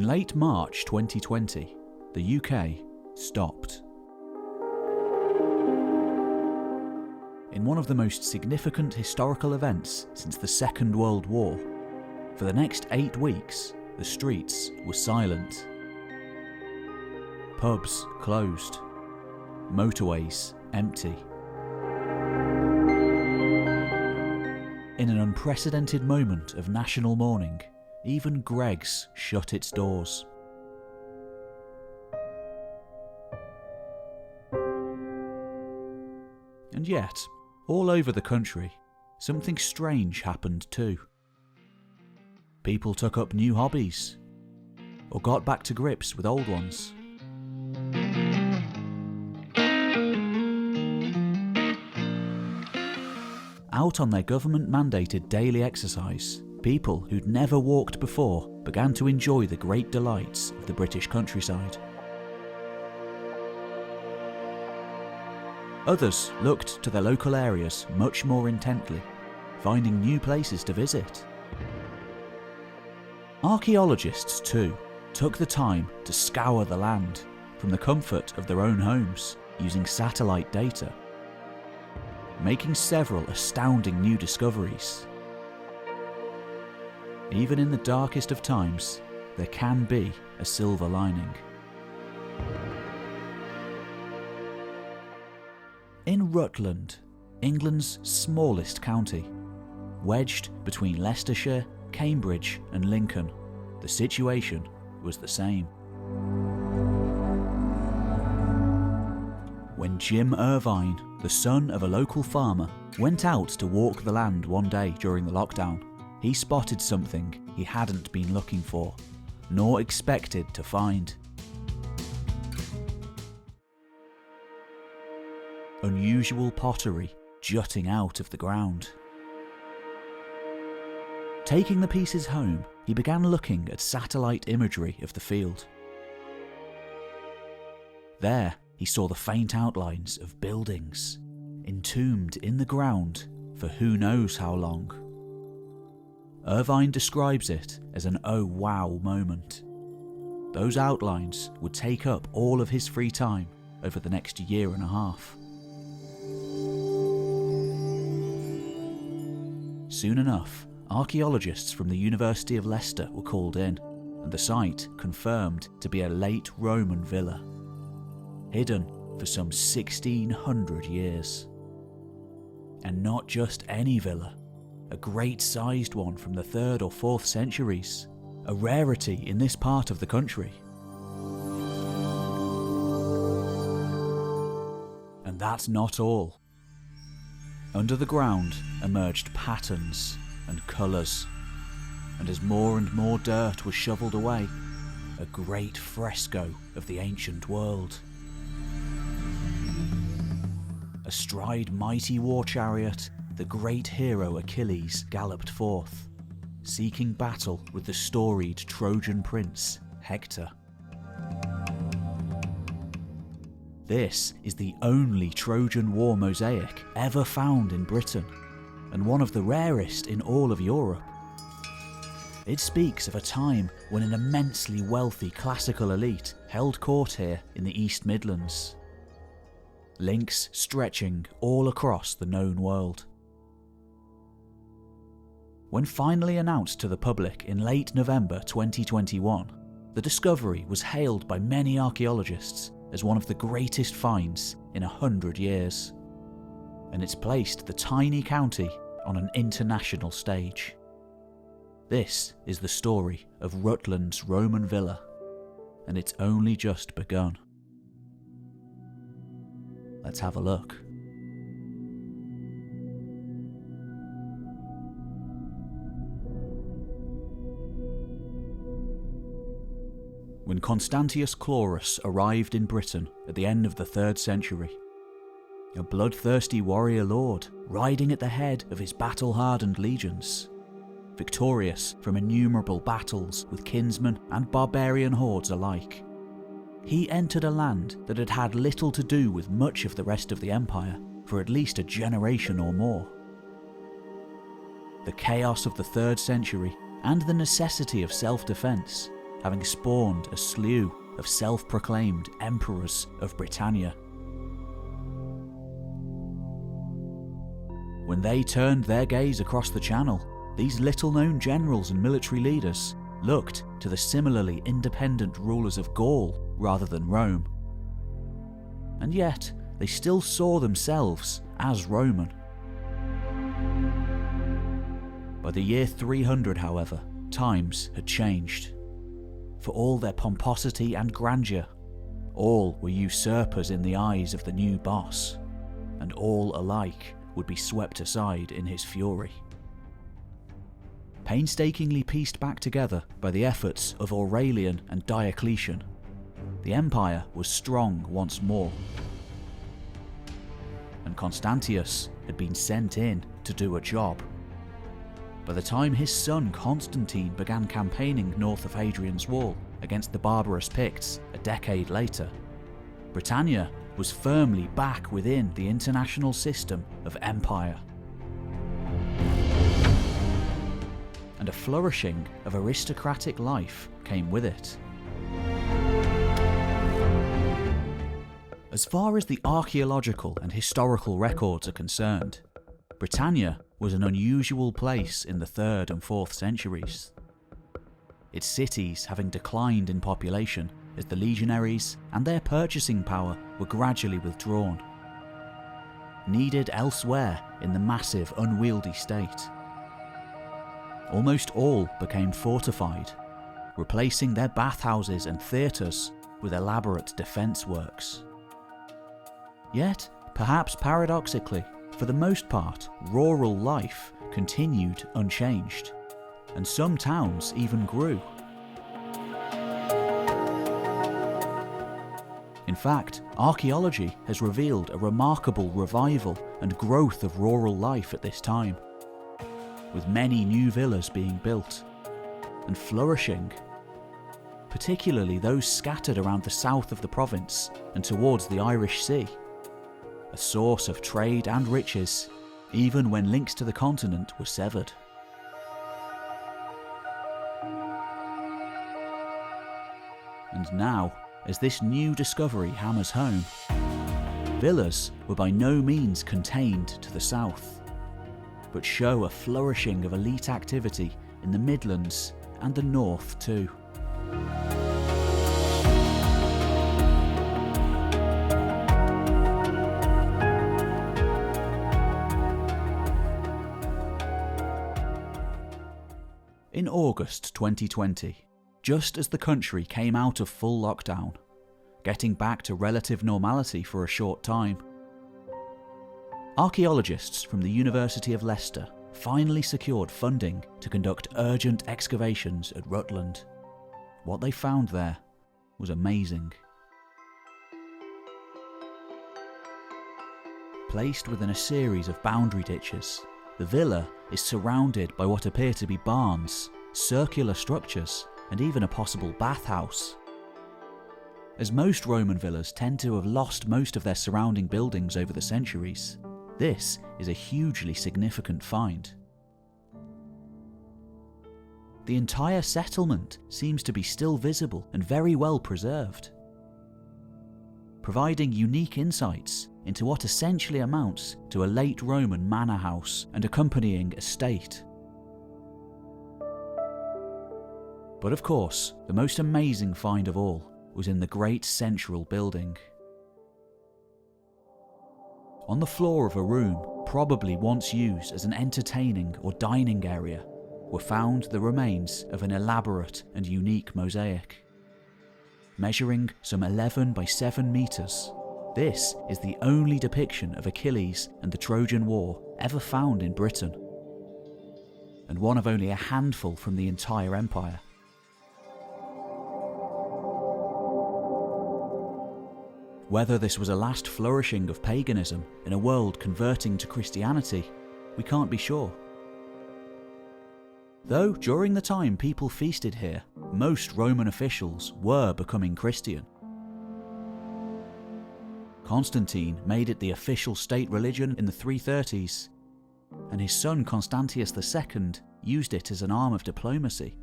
In late March 2020, the UK stopped. In one of the most significant historical events since the Second World War, for the next 8 weeks, the streets were silent. Pubs closed. Motorways empty. In an unprecedented moment of national mourning, even Greggs shut its doors. And yet, all over the country, something strange happened too. People took up new hobbies, or got back to grips with old ones. Out on their government-mandated daily exercise, people who'd never walked before began to enjoy the great delights of the British countryside. Others looked to their local areas much more intently, finding new places to visit. Archaeologists, too, took the time to scour the land from the comfort of their own homes using satellite data, making several astounding new discoveries. Even in the darkest of times, there can be a silver lining. In Rutland, England's smallest county, wedged between Leicestershire, Cambridge and Lincoln, the situation was the same. When Jim Irvine, the son of a local farmer, went out to walk the land one day during the lockdown, he spotted something he hadn't been looking for, nor expected to find. Unusual pottery jutting out of the ground. Taking the pieces home, he began looking at satellite imagery of the field. There, he saw the faint outlines of buildings, entombed in the ground for who knows how long. Irvine describes it as an oh wow moment. Those outlines would take up all of his free time over the next year and a half. Soon enough, archaeologists from the University of Leicester were called in, and the site confirmed to be a late Roman villa, hidden for some 1600 years. And not just any villa, a great-sized one from the 3rd or 4th centuries, a rarity in this part of the country. And that's not all. Under the ground emerged patterns and colours, and as more and more dirt was shovelled away, a great fresco of the ancient world. Astride mighty war chariot, the great hero Achilles galloped forth, seeking battle with the storied Trojan prince Hector. This is the only Trojan War mosaic ever found in Britain, and one of the rarest in all of Europe. It speaks of a time when an immensely wealthy classical elite held court here in the East Midlands. Links stretching all across the known world. When finally announced to the public in late November 2021, the discovery was hailed by many archaeologists as one of the greatest finds in 100 years. And it's placed the tiny county on an international stage. This is the story of Rutland's Roman villa, and it's only just begun. Let's have a look. When Constantius Chlorus arrived in Britain at the end of the 3rd century, a bloodthirsty warrior lord riding at the head of his battle-hardened legions, victorious from innumerable battles with kinsmen and barbarian hordes alike, he entered a land that had had little to do with much of the rest of the empire for at least a generation or more. The chaos of the 3rd century and the necessity of self-defence having spawned a slew of self-proclaimed emperors of Britannia. When they turned their gaze across the Channel, these little-known generals and military leaders looked to the similarly independent rulers of Gaul rather than Rome. And yet, they still saw themselves as Roman. By the year 300, however, times had changed. For all their pomposity and grandeur, all were usurpers in the eyes of the new boss, and all alike would be swept aside in his fury. Painstakingly pieced back together by the efforts of Aurelian and Diocletian, the empire was strong once more. And Constantius had been sent in to do a job. By the time his son Constantine began campaigning north of Hadrian's Wall against the barbarous Picts a decade later, Britannia was firmly back within the international system of empire. And a flourishing of aristocratic life came with it. As far as the archaeological and historical records are concerned, Britannia was an unusual place in the 3rd and 4th centuries. Its cities having declined in population as the legionaries and their purchasing power were gradually withdrawn, needed elsewhere in the massive unwieldy state. Almost all became fortified, replacing their bathhouses and theatres with elaborate defence works. Yet, perhaps paradoxically, for the most part, rural life continued unchanged, and some towns even grew. In fact, archaeology has revealed a remarkable revival and growth of rural life at this time, with many new villas being built and flourishing, particularly those scattered around the south of the province and towards the Irish Sea, a source of trade and riches, even when links to the continent were severed. And now, as this new discovery hammers home, villas were by no means contained to the south, but show a flourishing of elite activity in the Midlands and the north too. In August 2020, just as the country came out of full lockdown, getting back to relative normality for a short time, archaeologists from the University of Leicester finally secured funding to conduct urgent excavations at Rutland. What they found there was amazing. Placed within a series of boundary ditches, the villa is surrounded by what appear to be barns, circular structures, and even a possible bathhouse. As most Roman villas tend to have lost most of their surrounding buildings over the centuries, this is a hugely significant find. The entire settlement seems to be still visible and very well preserved, providing unique insights into what essentially amounts to a late Roman manor house and accompanying estate. But of course, the most amazing find of all was in the great central building. On the floor of a room, probably once used as an entertaining or dining area, were found the remains of an elaborate and unique mosaic. Measuring some 11 by 7 metres, this is the only depiction of Achilles and the Trojan War ever found in Britain, and one of only a handful from the entire empire. Whether this was a last flourishing of paganism in a world converting to Christianity, we can't be sure. Though during the time people feasted here, most Roman officials were becoming Christian. Constantine made it the official state religion in the 330s, and his son Constantius II used it as an arm of diplomacy.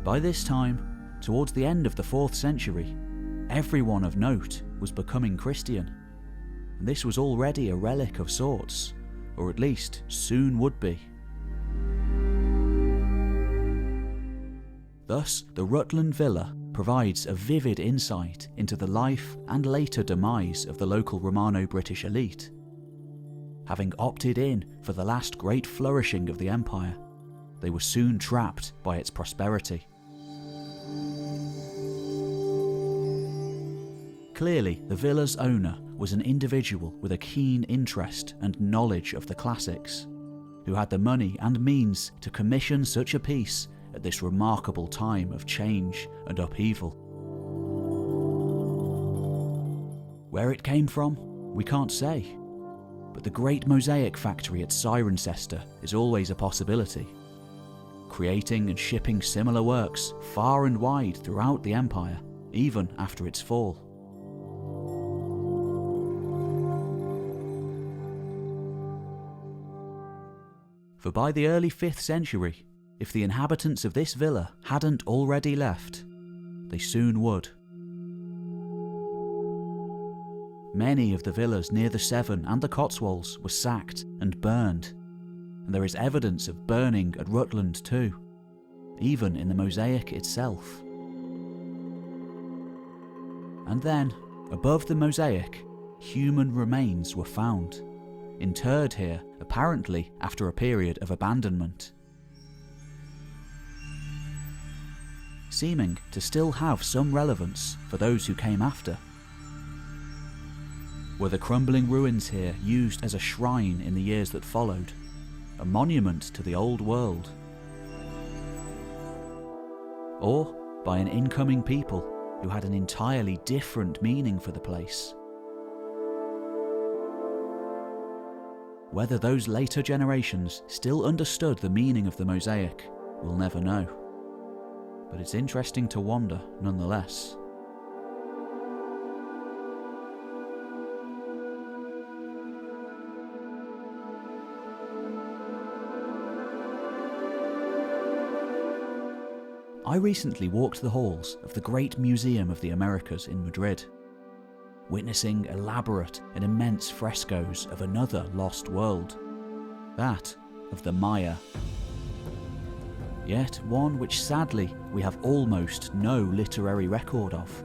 By this time, towards the end of the 4th century, everyone of note was becoming Christian, and this was already a relic of sorts, or at least soon would be. Thus, the Rutland Villa provides a vivid insight into the life and later demise of the local Romano-British elite. Having opted in for the last great flourishing of the empire, they were soon trapped by its prosperity. Clearly, the villa's owner was an individual with a keen interest and knowledge of the classics, who had the money and means to commission such a piece at this remarkable time of change and upheaval. Where it came from, we can't say, but the great Mosaic factory at Cirencester is always a possibility, creating and shipping similar works far and wide throughout the empire, even after its fall. For by the early 5th century, if the inhabitants of this villa hadn't already left, they soon would. Many of the villas near the Severn and the Cotswolds were sacked and burned, and there is evidence of burning at Rutland too, even in the Mosaic itself. And then, above the Mosaic, human remains were found, interred here apparently after a period of abandonment, seeming to still have some relevance for those who came after. Were the crumbling ruins here used as a shrine in the years that followed, a monument to the old world? Or by an incoming people who had an entirely different meaning for the place? Whether those later generations still understood the meaning of the Mosaic, we'll never know. But it's interesting to wonder nonetheless. I recently walked the halls of the Great Museum of the Americas in Madrid, witnessing elaborate and immense frescoes of another lost world, that of the Maya. Yet one which sadly we have almost no literary record of.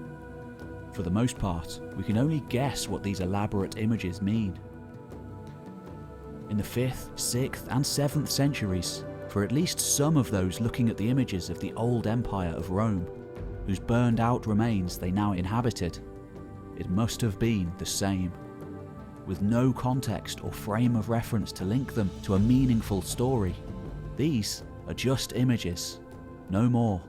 For the most part, we can only guess what these elaborate images mean. In the 5th, 6th and 7th centuries, for at least some of those looking at the images of the old empire of Rome, whose burned out remains they now inhabited, it must have been the same, with no context or frame of reference to link them to a meaningful story. These are just images, no more.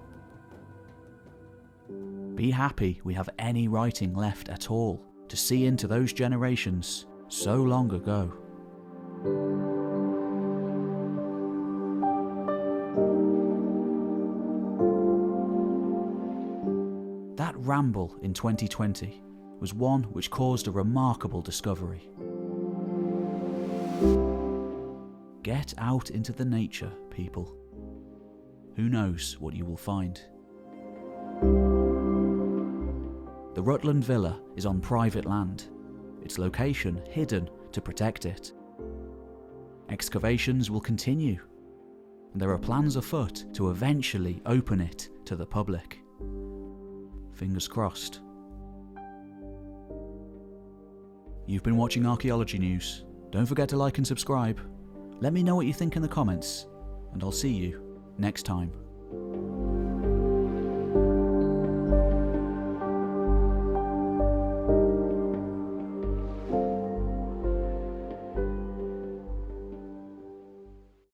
Be happy we have any writing left at all to see into those generations so long ago. That ramble in 2020 was one which caused a remarkable discovery. Get out into the nature, people. Who knows what you will find? The Rutland Villa is on private land, its location hidden to protect it. Excavations will continue, and there are plans afoot to eventually open it to the public. Fingers crossed. You've been watching Archaeology News. Don't forget to like and subscribe. Let me know what you think in the comments, and I'll see you next time.